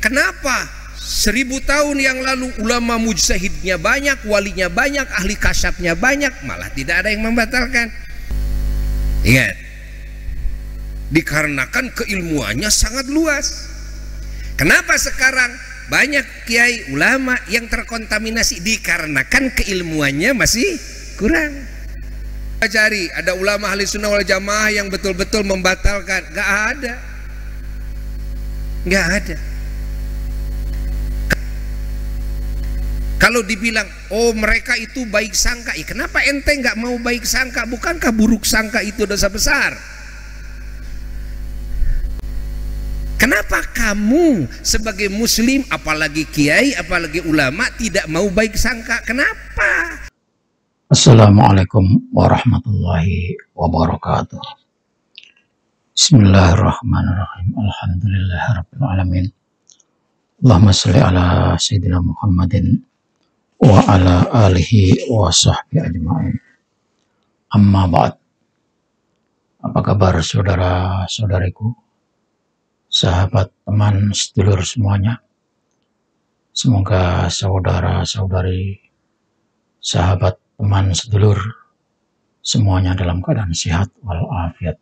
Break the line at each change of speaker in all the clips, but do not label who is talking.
Kenapa 1000 tahun yang lalu ulama mujtahidnya banyak, walinya banyak, ahli kasyafnya banyak, malah tidak ada yang membatalkan? Ingat, dikarenakan keilmuannya sangat luas. Kenapa sekarang banyak kiai ulama yang terkontaminasi? Dikarenakan keilmuannya masih kurang. Cari ada ulama ahli sunnah wal jamaah yang betul-betul membatalkan? Gak ada, gak ada. Kalau dibilang oh mereka itu baik sangka, ya kenapa ente nggak mau baik sangka? Bukankah buruk sangka itu dosa besar? Kenapa kamu sebagai muslim, apalagi kiai, apalagi ulama, tidak mau baik sangka? Kenapa?
Assalamualaikum warahmatullahi wabarakatuh. Bismillahirrahmanirrahim. Alhamdulillahirabbil alamin. Allahumma shalli ala sayyidina Muhammadin wa ala alihi wa sahbihi ajma'in. Amma ba'd. Apa kabar saudara-saudariku, sahabat, teman, sedulur semuanya? Semoga saudara-saudari, sahabat, teman, sedulur semuanya dalam keadaan sehat walafiat.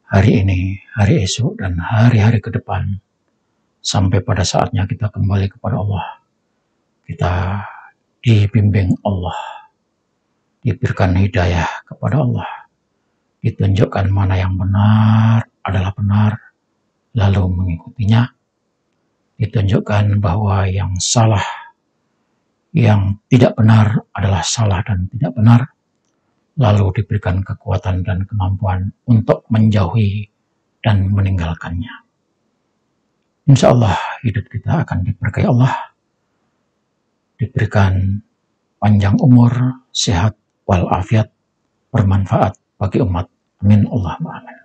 Hari ini, hari esok, dan hari-hari ke depan, sampai pada saatnya kita kembali kepada Allah, kita dibimbing Allah, diberikan hidayah kepada Allah, ditunjukkan mana yang benar adalah benar, lalu mengikutinya, ditunjukkan bahwa yang salah, yang tidak benar adalah salah dan tidak benar, lalu diberikan kekuatan dan kemampuan untuk menjauhi dan meninggalkannya. Insya Allah hidup kita akan diberkahi Allah, diberikan panjang umur, sehat walafiat, bermanfaat bagi umat. Amin Allahumma amin.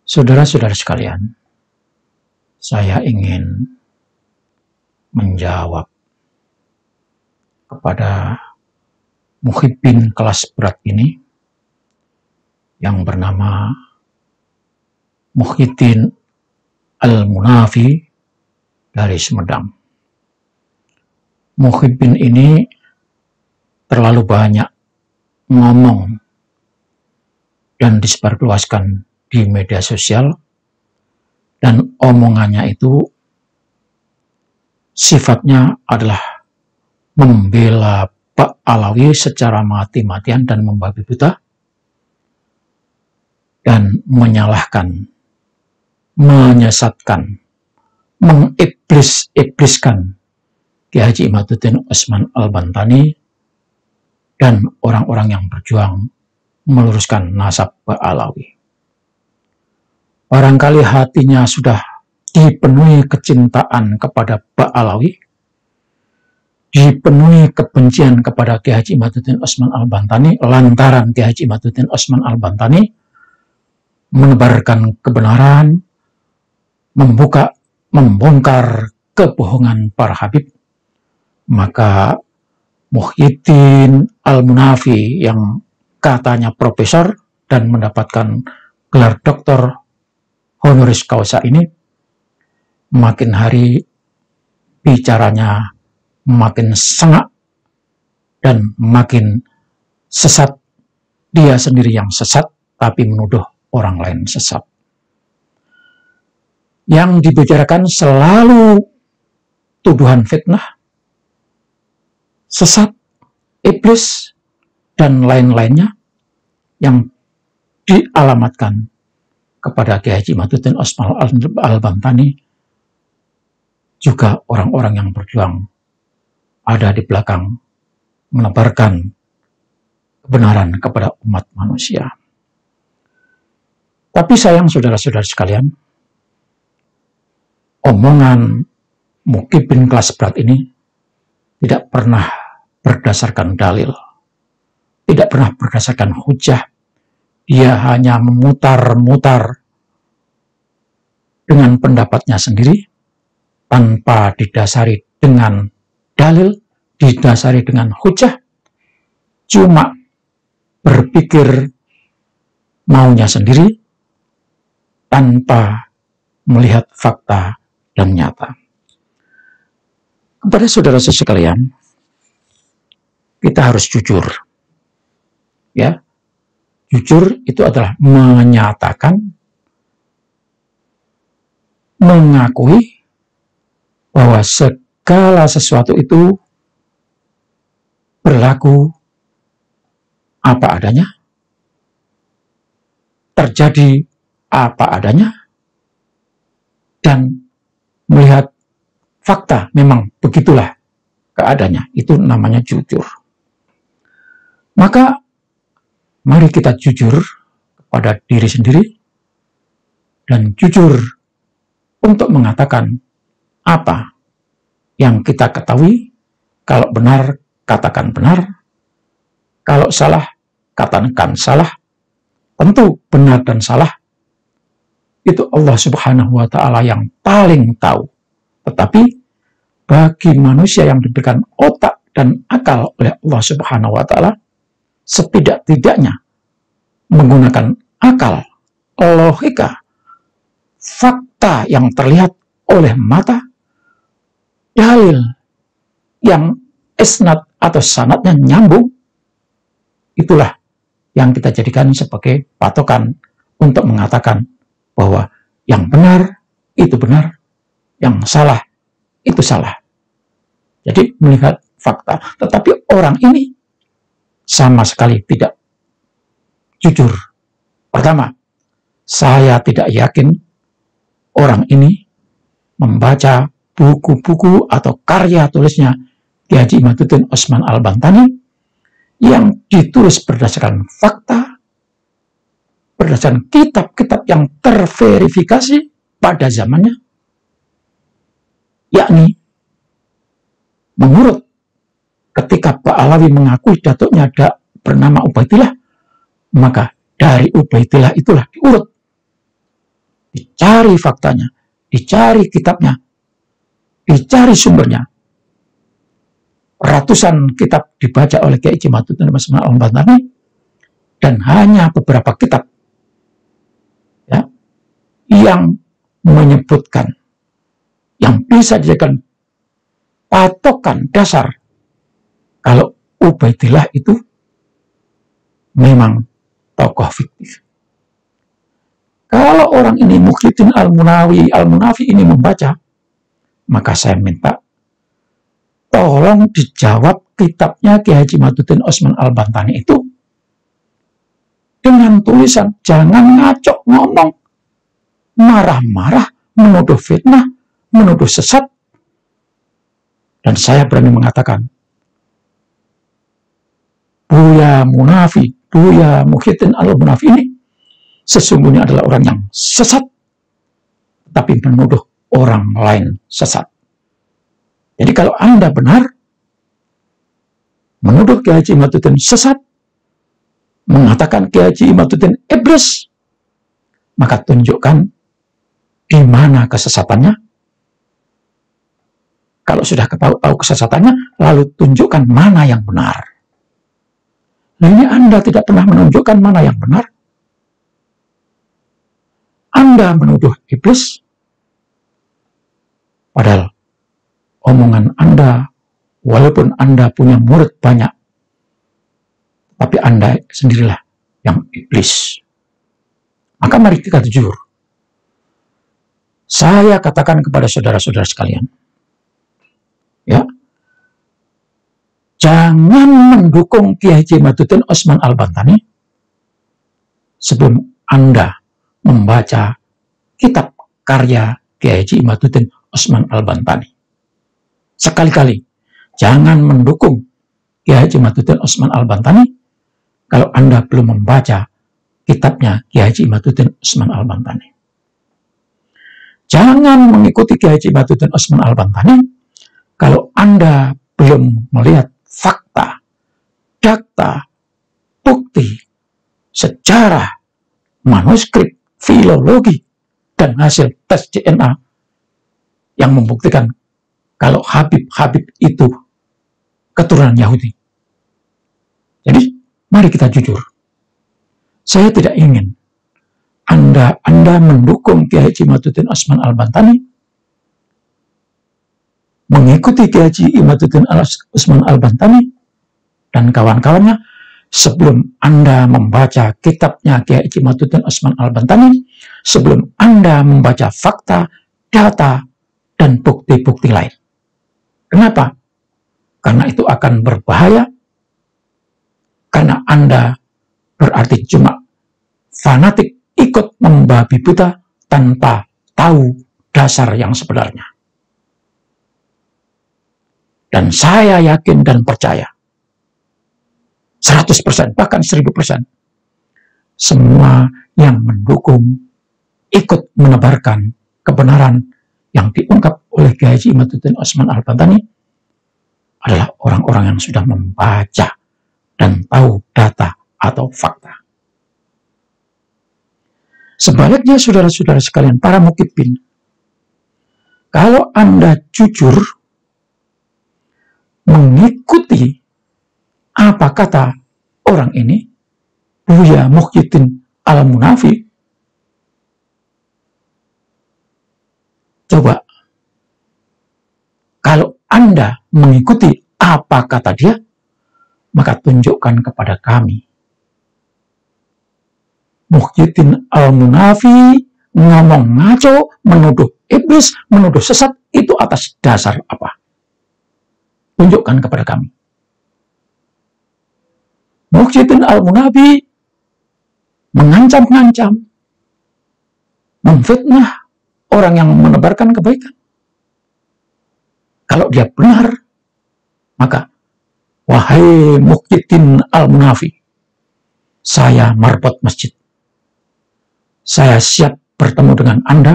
Saudara-saudara sekalian, saya ingin menjawab kepada muhibbin kelas berat ini yang bernama Muhyiddin Al-Munafi dari Sumedang. Muhibbin ini terlalu banyak ngomong dan disebarluaskan di media sosial, dan omongannya itu sifatnya adalah membela Pak Alawi secara mati-matian dan membabi buta, dan menyalahkan, menyesatkan, mengiblis-ibliskan Kiai Haji Imaduddin Usman Al-Bantani dan orang-orang yang berjuang meluruskan nasab Pak Alawi. Barangkali hatinya sudah dipenuhi kecintaan kepada Pak Alawi, dipenuhi kebencian kepada Kiai Haji Imaduddin Usman Al-Bantani, lantaran Kiai Haji Imaduddin Usman Al-Bantani menebarkan kebenaran, membongkar kebohongan para habib. Maka Muhyiddin Al-Munafi yang katanya profesor dan mendapatkan gelar doktor honoris causa ini, makin hari bicaranya makin sengak dan makin sesat. Dia sendiri yang sesat, tapi menuduh orang lain sesat. Yang dibicarakan selalu tuduhan fitnah, sesat, iblis, dan lain-lainnya yang dialamatkan kepada Kiai Haji Imaduddin Usman Al-Bantani. Juga orang-orang yang berjuang ada di belakang menebarkan kebenaran kepada umat manusia. Tapi sayang saudara-saudara sekalian, omongan muhibbin kelas berat ini tidak pernah berdasarkan dalil, tidak pernah berdasarkan hujah. Dia hanya memutar-mutar dengan pendapatnya sendiri, tanpa didasari dengan dalil, didasari dengan hujah, cuma berpikir maunya sendiri, tanpa melihat fakta dan nyata. Kepada saudara sekalian, kita harus jujur. Ya, jujur itu adalah menyatakan, mengakui bahwa segala sesuatu itu berlaku apa adanya, terjadi apa adanya, dan melihat fakta memang begitulah keadaannya. Itu namanya jujur. Maka mari kita jujur kepada diri sendiri dan jujur untuk mengatakan apa yang kita ketahui. Kalau benar, katakan benar. Kalau salah, katakan salah. Tentu benar dan salah itu Allah Subhanahu wa Ta'ala yang paling tahu. Tetapi bagi manusia yang diberikan otak dan akal oleh Allah Subhanahu wa Ta'ala, setidak-tidaknya menggunakan akal, logika, fakta yang terlihat oleh mata, dalil yang isnad atau sanadnya nyambung, itulah yang kita jadikan sebagai patokan untuk mengatakan bahwa yang benar itu benar, yang salah itu salah. Jadi melihat fakta. Tetapi orang ini sama sekali tidak jujur. Pertama, saya tidak yakin orang ini membaca buku-buku atau karya tulisnya Ki Haji Imaduddin Osman Al-Bantani yang ditulis berdasarkan fakta, berdasarkan kitab-kitab yang terverifikasi pada zamannya, yakni menurut ketika Pak Alawi mengakui datuknya ada bernama Ubaidillah, maka dari Ubaidillah itulah diurut, dicari faktanya, dicari kitabnya, dicari sumbernya. Ratusan kitab dibaca oleh Kiai Haji Imaduddin Osman Al-Bantani dan hanya beberapa kitab ya, yang menyebutkan, yang bisa dijadikan patokan dasar kalau Ubaidillah itu memang tokoh fiktif. Kalau orang ini Muhyiddin Al-Munafi ini membaca, maka saya minta tolong dijawab kitabnya Ki Haji Imaduddin Osman Al-Bantani itu dengan tulisan, jangan ngacok ngomong, marah-marah, menuduh fitnah, menuduh sesat. Dan saya berani mengatakan, Buya Munafi, Buya Muhyiddin Al-Munafi ini sesungguhnya adalah orang yang sesat, tapi menuduh orang lain sesat. Jadi kalau Anda benar menuduh Ki Haji Imaduddin sesat, mengatakan Ki Haji Imaduddin iblis, maka tunjukkan di mana kesesatannya. Kalau sudah tahu kesesatannya, lalu tunjukkan mana yang benar. Nah, ini Anda tidak pernah menunjukkan mana yang benar. Anda menuduh iblis, padahal omongan Anda, walaupun Anda punya murid banyak, tapi Anda sendirilah yang iblis. Maka mari kita jujur. Saya katakan kepada saudara-saudara sekalian, ya, jangan mendukung Ki Haji Imaduddin Osman Al-Bantani sebelum Anda membaca kitab karya Ki Haji Imaduddin Osman Al-Bantani. Sekali-kali jangan mendukung Ki Haji Imaduddin Osman Al-Bantani kalau Anda belum membaca kitabnya Ki Haji Imaduddin Osman Al-Bantani. Jangan mengikuti Ki Haji Imaduddin Osman Al-Bantani kalau Anda belum melihat fakta, data, bukti, sejarah, manuskrip, filologi, dan hasil tes DNA yang membuktikan kalau Habib itu keturunan Yahudi. Jadi, mari kita jujur. Saya tidak ingin Anda mendukung Ki Haji Imaduddin Osman Al-Bantani mengikuti Kiai Haji Imaduddin Usman Al-Bantani dan kawan-kawannya, sebelum Anda membaca kitabnya Kiai Haji Imaduddin Usman Al-Bantani, sebelum Anda membaca fakta, data, dan bukti-bukti lain. Kenapa? Karena itu akan berbahaya, karena Anda berarti cuma fanatik ikut membabi buta tanpa tahu dasar yang sebenarnya. Dan saya yakin dan percaya 100%, bahkan 1000%, semua yang mendukung ikut menebarkan kebenaran yang diungkap oleh Kiai Haji Imaduddin Usman Al-Bantani adalah orang-orang yang sudah membaca dan tahu data atau fakta. Sebaliknya, saudara-saudara sekalian, para mukibin, kalau Anda jujur mengikuti apa kata orang ini, Buya Muhyiddin Al-Munafi, coba kalau Anda mengikuti apa kata dia, maka tunjukkan kepada kami. Muhyiddin Al-Munafi ngomong ngaco, menuduh iblis, menuduh sesat, itu atas dasar apa? Tunjukkan kepada kami. Muhyiddin Al-Munafi mengancam-ngancam, memfitnah orang yang menebarkan kebaikan. Kalau dia benar, maka wahai Muhyiddin Al-Munafi, saya marbot masjid. Saya siap bertemu dengan Anda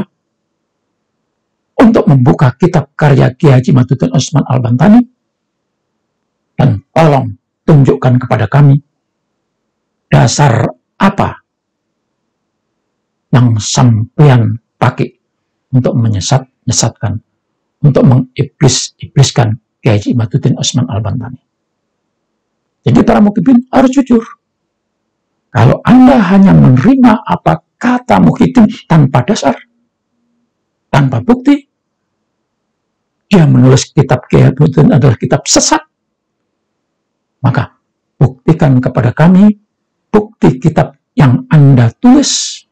untuk membuka kitab karya Kiai Haji Imaduddin Usman Al-Bantani, dan tolong tunjukkan kepada kami dasar apa yang sampean pakai untuk menyesatkan, untuk mengibliskan Kiai Haji Imaduddin Usman Al-Bantani. Jadi para mukibin harus jujur. Kalau Anda hanya menerima apa kata Muhyiddin tanpa dasar, tanpa bukti, dia menulis kitab Kiai Imaduddin adalah kitab sesat, maka buktikan kepada kami bukti kitab yang Anda tulis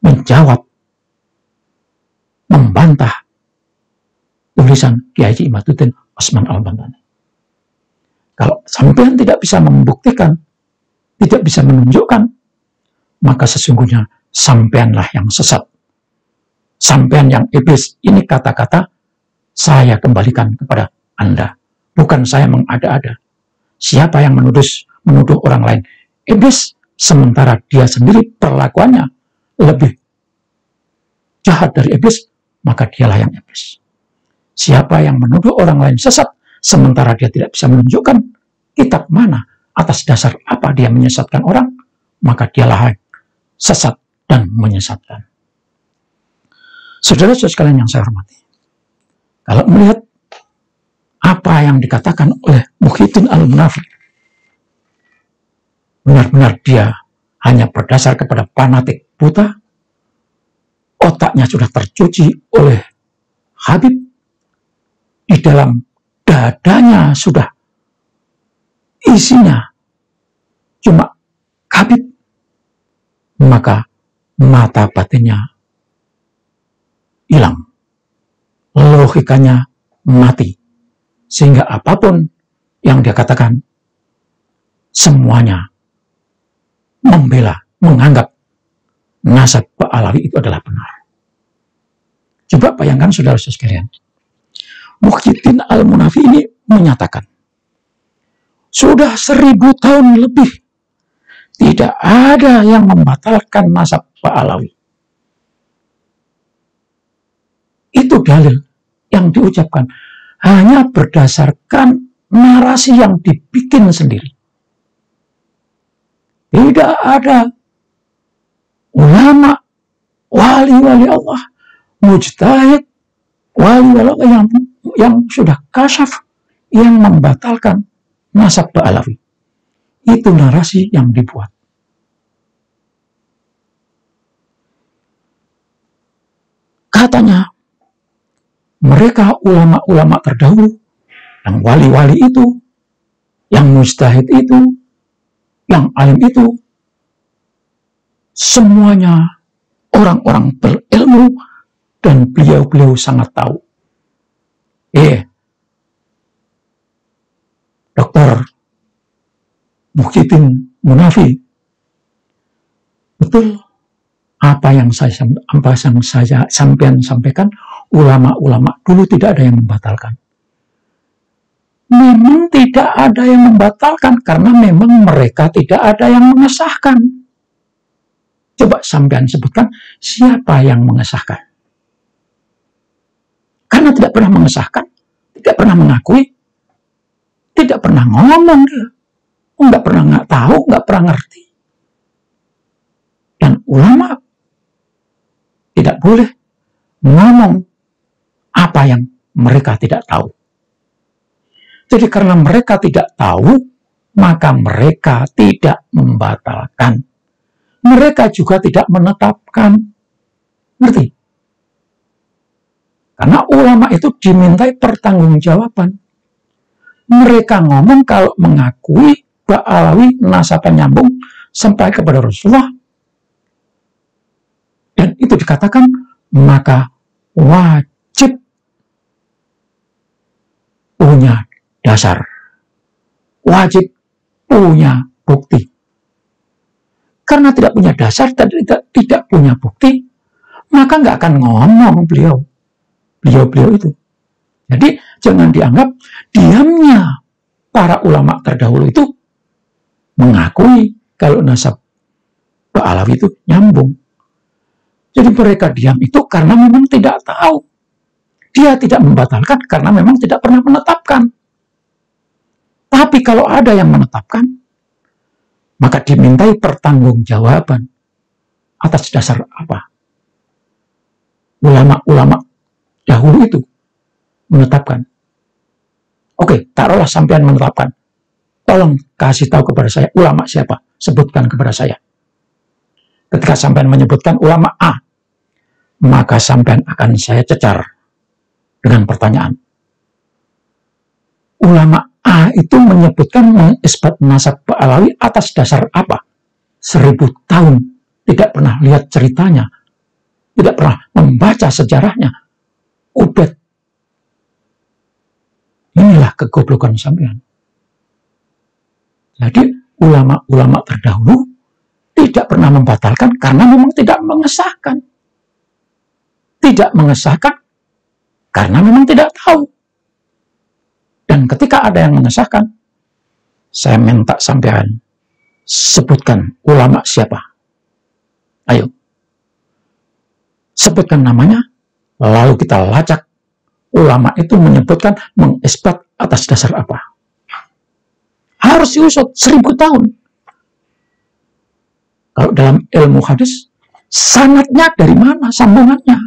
menjawab, membantah tulisan Kiai Haji Imaduddin Usman Al-Bantani. Kalau sampean tidak bisa membuktikan, tidak bisa menunjukkan, maka sesungguhnya sampeanlah yang sesat. Sampean yang iblis. Ini kata-kata saya kembalikan kepada Anda. Bukan saya mengada-ada. Siapa yang menuduh orang lain iblis, sementara dia sendiri perlakuannya lebih jahat dari iblis, maka dialah yang iblis. Siapa yang menuduh orang lain sesat, sementara dia tidak bisa menunjukkan kitab mana, atas dasar apa dia menyesatkan orang, maka dialah yang sesat dan menyesatkan. Saudara-saudara sekalian yang saya hormati, kalau melihat apa yang dikatakan oleh Muhyiddin Al-Munafi, benar-benar dia hanya berdasar kepada fanatik buta, otaknya sudah tercuci oleh Habib, di dalam dadanya sudah isinya cuma Habib, maka mata batinnya hilang, logikanya mati, sehingga apapun yang dia katakan semuanya membela, menganggap nasab Alawi itu adalah benar. Coba bayangkan saudara-saudara sekalian, Muhyiddin Al-Munafi ini menyatakan sudah 1000 tahun lebih tidak ada yang membatalkan nasab Alawi. Itu dalil yang diucapkan hanya berdasarkan narasi yang dibikin sendiri. Tidak ada ulama, wali-wali Allah, mujtahid, wali-wali Allah yang sudah kasyaf, yang membatalkan nasab Alawi. Itu narasi yang dibuat. Katanya, mereka ulama-ulama terdahulu, yang wali-wali itu, yang mujtahid itu, yang alim itu, semuanya orang-orang berilmu dan beliau-beliau sangat tahu. Dr. Muhyiddin Munafi, betul apa yang saya sampaikan, ulama-ulama dulu tidak ada yang membatalkan. Memang tidak ada yang membatalkan karena memang mereka tidak ada yang mengesahkan. Coba sampean sebutkan siapa yang mengesahkan. Karena tidak pernah mengesahkan, tidak pernah mengakui, tidak pernah ngomong dia. Nggak pernah nggak tahu, nggak pernah ngerti. Dan ulama tidak boleh ngomong apa yang mereka tidak tahu. Jadi karena mereka tidak tahu, maka mereka tidak membatalkan. Mereka juga tidak menetapkan. Ngerti? Karena ulama itu dimintai pertanggungjawaban. Mereka ngomong kalau mengakui Ba'alawi nasabah nyambung sampai kepada Rasulullah. Dan itu dikatakan, maka wajib punya dasar. Wajib punya bukti. Karena tidak punya dasar dan tidak punya bukti, maka nggak akan ngomong beliau itu. Jadi jangan dianggap diamnya para ulama terdahulu itu mengakui kalau nasab Ba'alawi itu nyambung. Jadi mereka diam itu karena memang tidak tahu. Dia tidak membatalkan karena memang tidak pernah menetapkan. Tapi kalau ada yang menetapkan, maka dimintai pertanggungjawaban atas dasar apa? Ulama-ulama dahulu itu menetapkan. Oke, taruhlah sampean menetapkan. Tolong kasih tahu kepada saya ulama siapa? Sebutkan kepada saya. Ketika sampean menyebutkan ulama A, maka sampean akan saya cecar dengan pertanyaan. Ulama A itu menyebutkan mengisbat nasab Ba'alawi atas dasar apa? 1000 tahun tidak pernah lihat ceritanya, tidak pernah membaca sejarahnya. Udah, inilah kegoblokan sampean. Jadi ulama-ulama terdahulu tidak pernah membatalkan karena memang tidak mengesahkan. Tidak mengesahkan karena memang tidak tahu. Dan ketika ada yang mengesahkan, saya minta sampean sebutkan ulama siapa. Ayo. Sebutkan namanya, lalu kita lacak ulama itu menyebutkan mengisbat atas dasar apa. Harus diusut 1000 tahun. Kalau dalam ilmu hadis, sanadnya dari mana, sambungannya.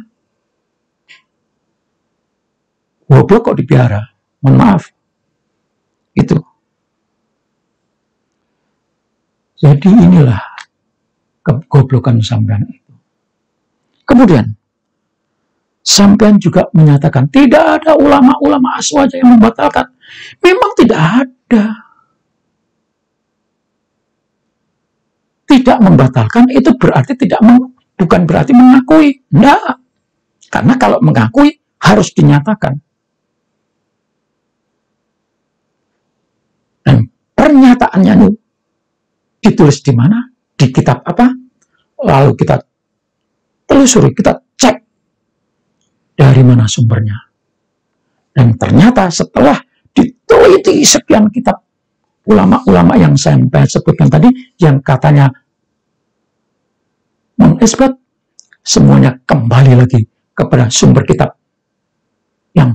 Goblok kok dipiara. Mohon maaf. Itu. Jadi inilah kegoblokan sampean itu. Kemudian, sampean juga menyatakan tidak ada ulama-ulama aswaja yang membatalkan. Memang tidak ada. Tidak membatalkan itu berarti bukan berarti mengakui. Tidak. Karena kalau mengakui harus dinyatakan. Dan pernyataannya itu ditulis di mana? Di kitab apa? Lalu kita telusuri, kita cek dari mana sumbernya. Dan ternyata setelah diteliti sekian kitab ulama-ulama yang saya sebutkan tadi, yang katanya mengisbat, semuanya kembali lagi kepada sumber kitab yang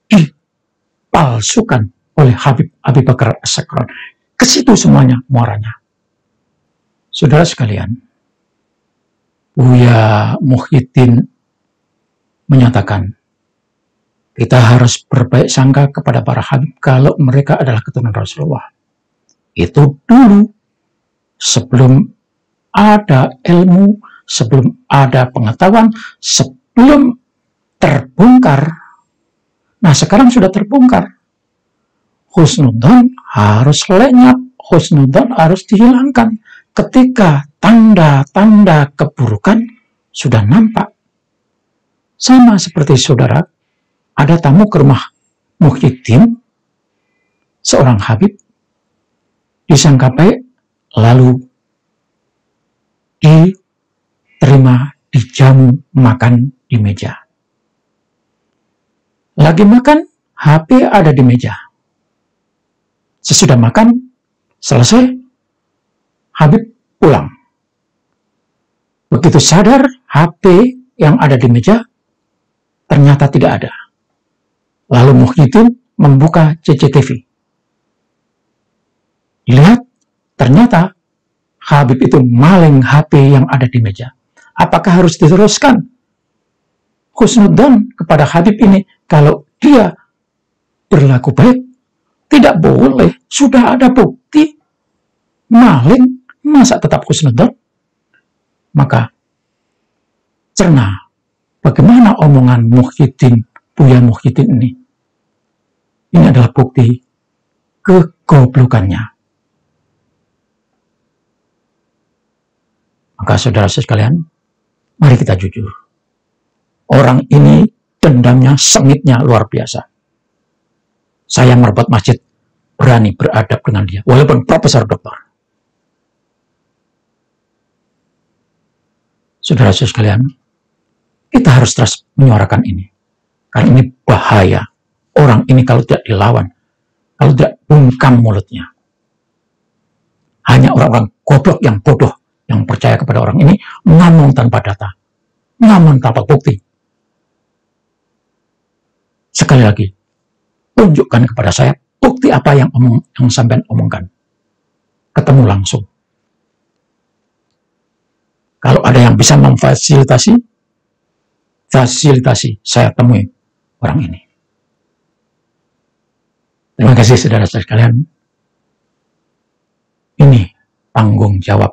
dipalsukan oleh Habib Abi Bakar As-Sakran. Ke situ semuanya muaranya. Saudara sekalian, Buya Muhyiddin menyatakan, kita harus berbaik sangka kepada para Habib kalau mereka adalah keturunan Rasulullah. Itu dulu, sebelum ada ilmu, sebelum ada pengetahuan, sebelum terbongkar Nah, sekarang sudah terbongkar. Husnudzon harus lenyap, husnudzon harus dihilangkan ketika tanda-tanda keburukan sudah nampak. Sama seperti saudara, ada tamu ke rumah Muhyiddin, seorang Habib, disangka baik, lalu diterima, dijamu makan di meja. Lagi makan, HP ada di meja. Sesudah makan, selesai, Habib pulang. Begitu sadar, HP yang ada di meja ternyata tidak ada. Lalu Muhyiddin membuka CCTV. Dilihat, ternyata Habib itu maling HP yang ada di meja. Apakah harus diteruskan husnudzon kepada Habib ini kalau dia berlaku baik? Tidak boleh. Sudah ada bukti maling, masa tetap husnudzon? Maka cerna bagaimana omongan Muhyiddin, Buya Muhyiddin ini. Ini adalah bukti kegoblokannya. Maka saudara-saudara sekalian, mari kita jujur. Orang ini dendamnya, sengitnya luar biasa. Saya merebut masjid, berani beradab dengan dia, walaupun profesor doktor. Saudara-saudara sekalian, kita harus terus menyuarakan ini. Karena ini bahaya. Orang ini kalau tidak dilawan, kalau tidak bungkam mulutnya, hanya orang-orang goblok yang bodoh yang percaya kepada orang ini, ngomong tanpa data, ngomong tanpa bukti. Sekali lagi, tunjukkan kepada saya bukti apa yang sampean omongkan. Ketemu langsung. Kalau ada yang bisa memfasilitasi, saya temui orang ini. Terima kasih saudara-saudara sekalian. Ini tanggung jawab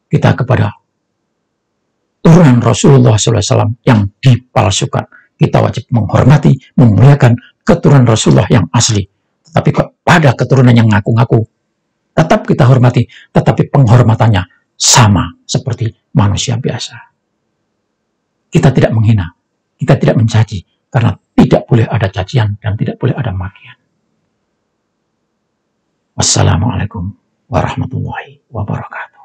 kita kepada turunan Rasulullah SAW yang dipalsukan. Kita wajib menghormati, memuliakan keturunan Rasulullah yang asli. Tetapi kepada keturunan yang ngaku-ngaku, tetap kita hormati, tetapi penghormatannya sama seperti manusia biasa. Kita tidak menghina, kita tidak mencaci, karena tidak boleh ada cacian dan tidak boleh ada makian. Wassalamualaikum warahmatullahi wabarakatuh.